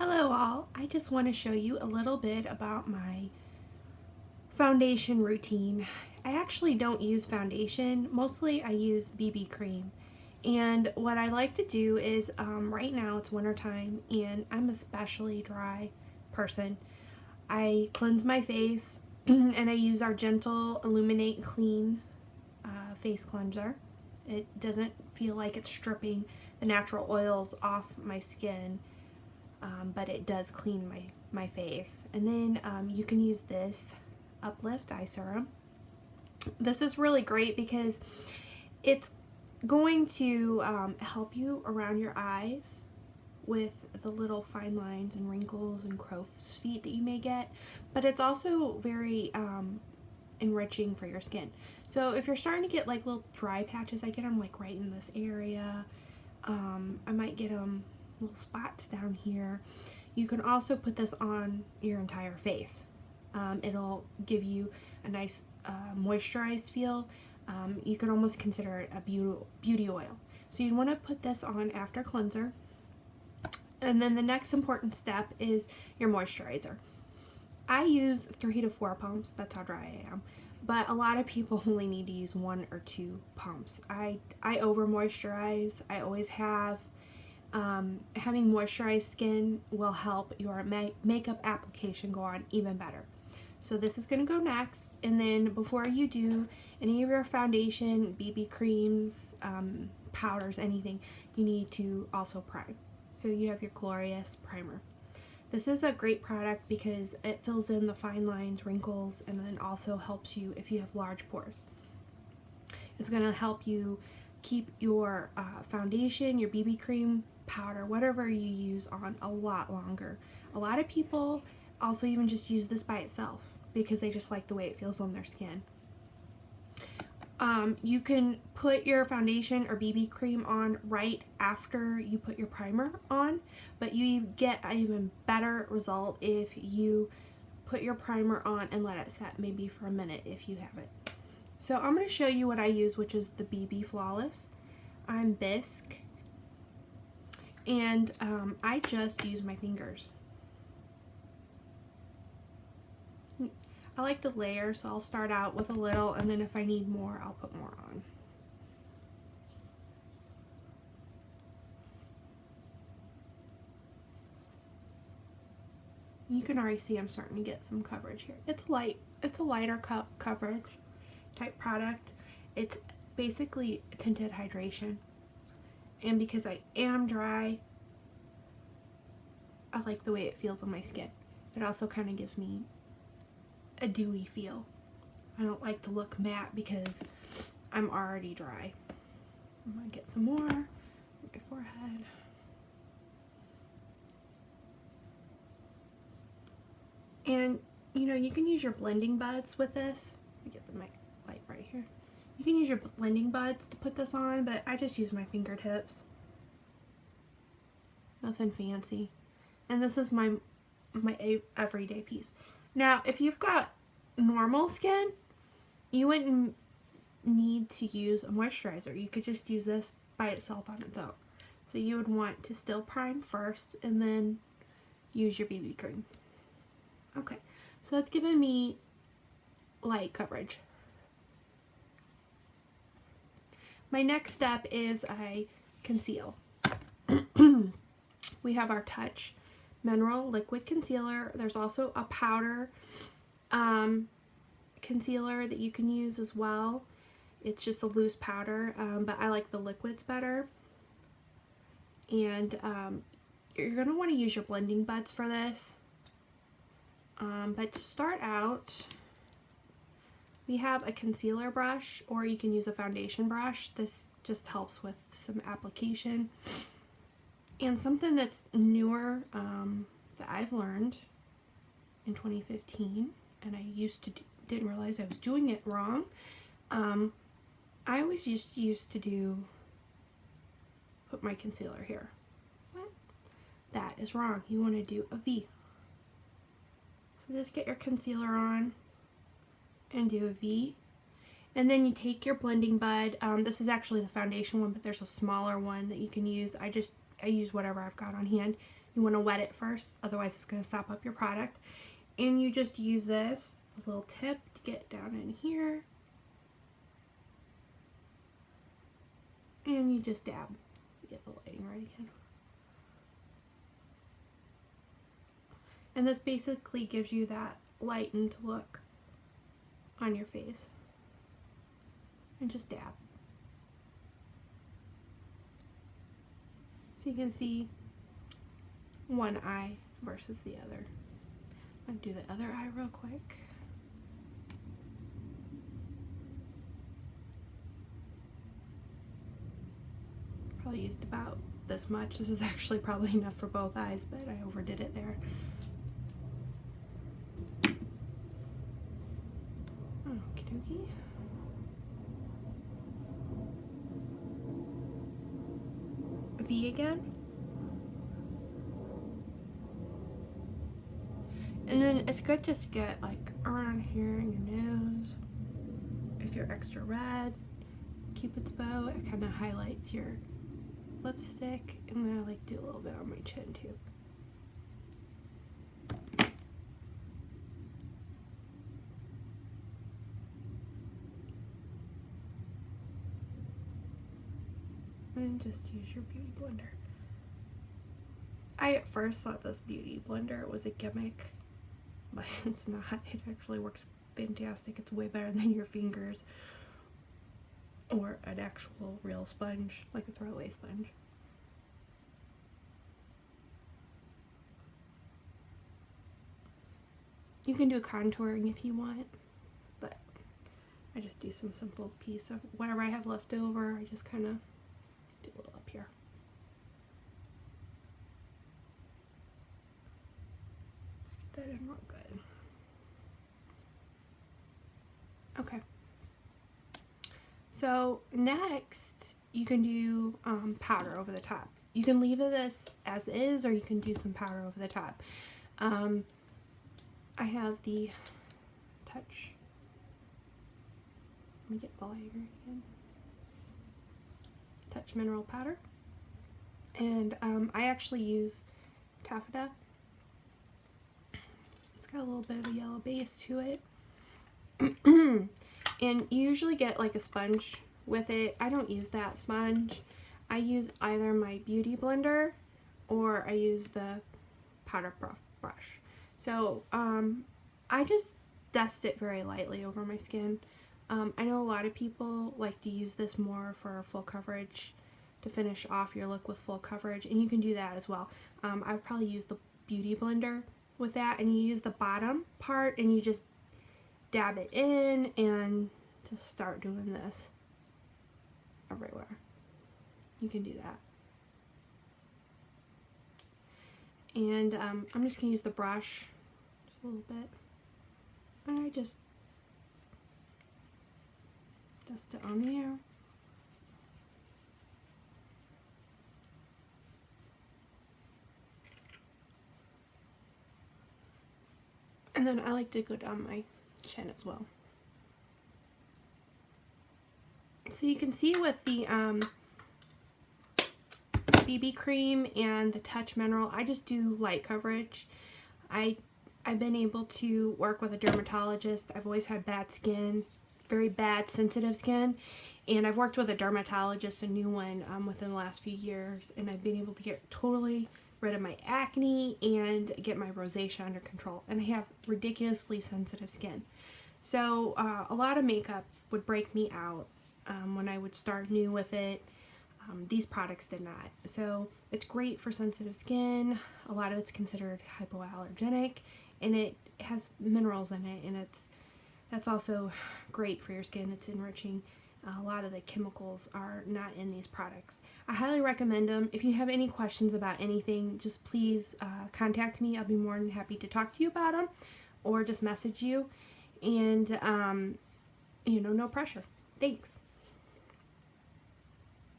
Hello all, I just want to show you a little bit about my foundation routine. I actually don't use foundation, mostly I use BB cream. And what I like to do is, right now it's winter time and I'm especially dry person. I cleanse my face and I use our gentle Illuminate Clean face cleanser. It doesn't feel like it's stripping the natural oils off my skin. But it does clean my face. And then you can use this Uplift Eye Serum. This is really great because it's going to help you around your eyes with the little fine lines and wrinkles and crow's feet that you may get, but it's also very enriching for your skin. So if you're starting to get like little dry patches, I get them like right in this area. I might get them little spots down here. You can also put this on your entire face. It'll give you a nice moisturized feel. You could almost consider it a beauty oil. So you want to put this on after cleanser. And then the next important step is your moisturizer. I use 3 to 4 pumps. That's how dry I am. But a lot of people only need to use 1 or 2 pumps. I over moisturize. I always have. Having moisturized skin will help your makeup application go on even better. So this is going to go next, and then before you do any of your foundation, BB creams, powders, anything, you need to also prime. So you have your Glorious Primer. This is a great product because it fills in the fine lines, wrinkles, and then also helps you if you have large pores. It's going to help you keep your foundation, your BB cream, powder, whatever you use on a lot longer. A lot of people also even just use this by itself because they just like the way it feels on their skin. You can put your foundation or BB cream on right after you put your primer on, but you get an even better result if you put your primer on and let it set maybe for a minute if you have it. So I'm going to show you what I use, which is the BB Flawless. I'm Bisque, and I just use my fingers. I like to layer, so I'll start out with a little, and then if I need more, I'll put more on. You can already see I'm starting to get some coverage here. It's light. It's a lighter coverage type product. It's basically tinted hydration. And because I am dry, I like the way it feels on my skin. It also kind of gives me a dewy feel. I don't like to look matte because I'm already dry. I'm going to get some more on my forehead. And, you know, you can use your blending buds with this. Let me get the mic light right here. You can use your blending buds to put this on, but I just use my fingertips. Nothing fancy. And this is my everyday piece. Now, if you've got normal skin, you wouldn't need to use a moisturizer. You could just use this by itself on its own. So you would want to still prime first and then use your BB cream. Okay, so that's giving me light coverage. My next step is I conceal. We have our Touch Mineral Liquid Concealer. There's also a powder concealer that you can use as well. It's just a loose powder, but I like the liquids better. And you're going to want to use your blending buds for this. But to start out, we have a concealer brush, or you can use a foundation brush. This just helps with some application. And something that's newer that I've learned in 2015, and I didn't realize I was doing it wrong. I always used to put my concealer here. What? That is wrong. You want to do a V. So just get your concealer on and do a V. And then you take your blending bud. This is actually the foundation one, but there's a smaller one that you can use. I use whatever I've got on hand. You want to wet it first, otherwise it's going to sop up your product. And you just use this little tip to get down in here. And you just dab. Get the lighting right again. And this basically gives you that lightened look on your face. And just dab. So you can see one eye versus the other. I'm going to do the other eye real quick. Probably used about this much. This is actually probably enough for both eyes, but I overdid it there. Okie dokie. V again. And then it's good just to get like around here in your nose. If you're extra red, Cupid's bow, it kind of highlights your lipstick. And then I like to do a little bit on my chin too. And just use your beauty blender. I at first thought this beauty blender was a gimmick, but it's not. It actually works fantastic. It's way better than your fingers or an actual real sponge, like a throwaway sponge. You can do contouring if you want, but I just do some simple piece of whatever I have left over. I just kind of do a little up here. Let's get that in real good. Okay. So next, you can do powder over the top. You can leave this as is, or you can do some powder over the top. I have the Touch. Let me get the lighter again. Touch Mineral Powder. And I actually use taffeta. It's got a little bit of a yellow base to it. And you usually get like a sponge with it. I don't use that sponge. I use either my beauty blender or I use the powder brush. So I just dust it very lightly over my skin. I know a lot of people like to use this more for full coverage, to finish off your look with full coverage, and you can do that as well. I would probably use the beauty blender with that, and you use the bottom part and you just dab it in and just start doing this everywhere. You can do that. And I'm just going to use the brush just a little bit, and I just dust it on there. And then I like to go down my chin as well. So you can see with the BB cream and the Touch Mineral, I just do light coverage. I've been able to work with a dermatologist. I've always had bad skin, very bad sensitive skin, and I've worked with a dermatologist, a new one, within the last few years, and I've been able to get totally rid of my acne and get my rosacea under control. And I have ridiculously sensitive skin. So a lot of makeup would break me out when I would start new with it. These products did not. So it's great for sensitive skin. A lot of it's considered hypoallergenic, and it has minerals in it, and that's also great for your skin. It's enriching. A lot of the chemicals are not in these products. I highly recommend them. If you have any questions about anything, just please contact me. I'll be more than happy to talk to you about them, or just message you. And, no pressure. Thanks.